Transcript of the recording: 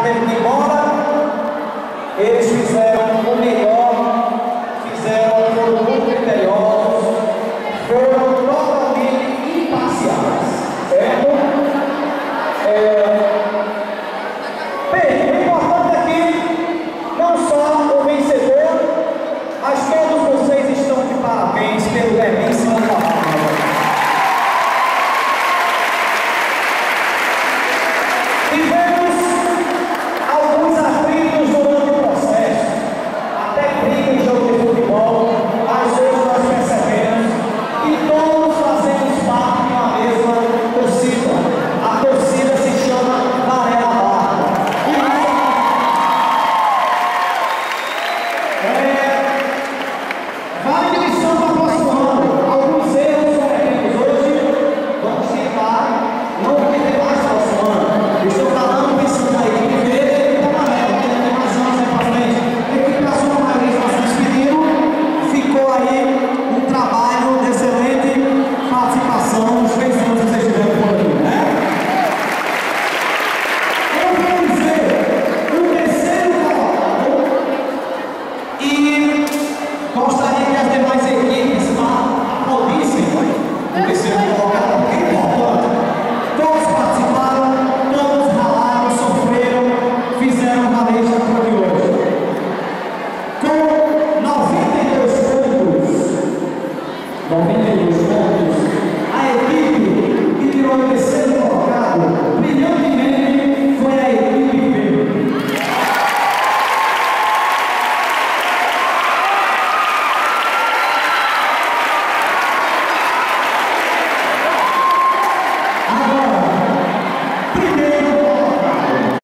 teve que ir embora. Eles fizeram o melhor, foram muito criteriosos, foram totalmente imparciais, certo? Bem, o importante é que não só o vencedor, mas todos vocês estão de parabéns pelo belíssimo trabalho. Tivemos alguns atritos durante o processo, até briga em jogo de futebol, mas hoje nós percebemos que todos fazemos parte de uma mesma torcida. A torcida se chama Varela Barra. Vale lição para o próximo ano. Alguns erros cometemos hoje, vamos tentar não cometer mais no próximo ano. Estou falando, pensando aí, porque ele está na reta, ele tem mais anos aí para frente. A equipe passou uma vez, nós nos despedindo, ficou aí um trabalho de excelente participação nos 3 anos que vocês tiveram por aqui, né? Eu vou dizer o terceiro colocado e gostaria que as demais equipes aplaudissem o terceiro colocado, porque é importante. Todos participaram, todos ralaram, sofreram, fizeram valer esta prova de hoje. Com 92 pontos, a equipe que tirou o terceiro colocado, brilhantemente, foi a equipe verde. Agora, primeiro colocado.